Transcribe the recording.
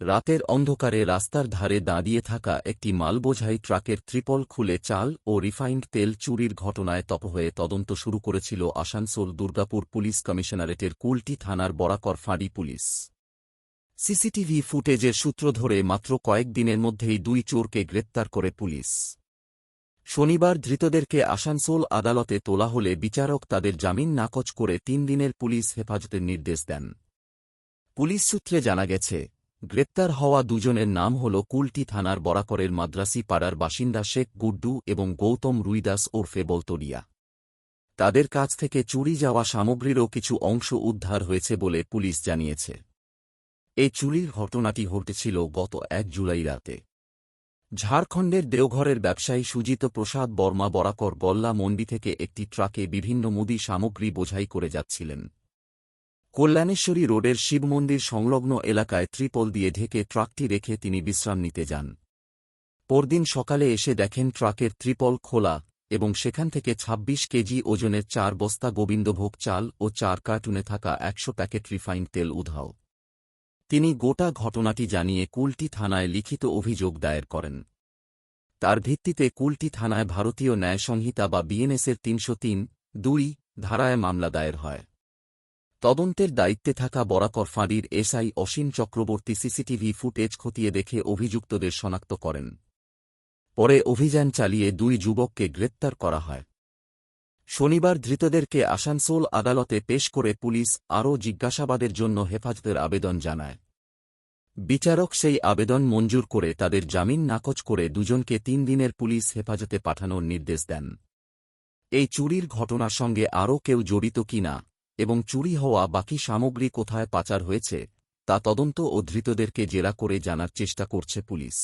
রাতের অন্ধকারে রাস্তার ধারে দাঁড়িয়ে থাকা একটি মালবোঝাই ট্রাকের ত্রিপল খুলে চাল ও রিফাইন্ড তেল চুরির ঘটনায় তপ হয়ে তদন্ত শুরু করেছিল আসানসোল দুর্গাপুর পুলিশ কমিশনারেটের কুলটি থানার বরাকর ফাঁড়ি পুলিশ। সিসিটিভি ফুটেজের সূত্র ধরে মাত্র কয়েক দিনের মধ্যেই দুই চোরকে গ্রেপ্তার করে পুলিশ। শনিবার ধৃতদেরকে আসানসোল আদালতে তোলা হলে বিচারক তাদের জামিন নাকচ করে 3 দিনের পুলিশ হেফাজতের নির্দেশ দেন। পুলিশ সূত্রে জানা গেছে, গ্রেপ্তার হওয়া দুজনের নাম হল কুলটি থানার বরাকরের মাদ্রাসি পাড়ার বাসিন্দা শেখ গুড্ডু এবং গৌতম রুইদাস ওরফে বলতরিয়া। তাদের কাছ থেকে চুরি যাওয়া সামগ্রীরও কিছু অংশ উদ্ধার হয়েছে বলে পুলিশ জানিয়েছে। এই চুরির ঘটনাটি ঘটেছিল গত 1 জুলাই রাতে। ঝাড়খণ্ডের দেওঘরের ব্যবসায়ী সুজিত প্রসাদ বর্মা বরাকর গল্লা মন্ডি থেকে একটি ট্রাকে বিভিন্ন মুদি সামগ্রী বোঝাই করে যাচ্ছিলেন। কল্যাণেশ্বরী রোডের শিবমন্দির সংলগ্ন এলাকায় ত্রিপল দিয়ে ঢেকে ট্রাকটি রেখে তিনি বিশ্রাম নিতে যান। পরদিন সকালে এসে দেখেন ট্রাকের ত্রিপল খোলা এবং সেখান থেকে 26 কেজি ওজনের 4 বস্তা গোবিন্দভোগ চাল ও 4 কার্টুনে থাকা 100 প্যাকেট রিফাইন্ড তেল উধাও। তিনি গোটা ঘটনাটি জানিয়ে কুলটি থানায় লিখিত অভিযোগ দায়ের করেন। তার ভিত্তিতে কুলটি থানায় ভারতীয় ন্যায় সংহিতা বা বিএনএসের 303(2) ধারায় মামলা দায়ের হয়। তদন্তের দায়িত্বে থাকা বরাকর ফাঁড়ির এসআই অসীম চক্রবর্তী সিসিটিভি ফুটেজ খতিয়ে দেখে অভিযুক্তদের শনাক্ত করেন। পরে অভিযান চালিয়ে 2 যুবককে গ্রেপ্তার করা হয়। শনিবার ধৃতদেরকে আসানসোল আদালতে পেশ করে পুলিশ আরও জিজ্ঞাসাবাদের জন্য হেফাজতের আবেদন জানায়। বিচারক সেই আবেদন মঞ্জুর করে তাদের জামিন নাকচ করে দুজনকে 3 দিনের পুলিশ হেফাজতে পাঠানোর নির্দেশ দেন। এই চুরির ঘটনার সঙ্গে আরও কেউ জড়িত কিনা এবং চুরি হওয়া বাকি সামগ্রী কোথায় পাচার হয়েছে তা তদন্ত ও ধৃতদেরকে জেরা করে জানার চেষ্টা করছে পুলিশ।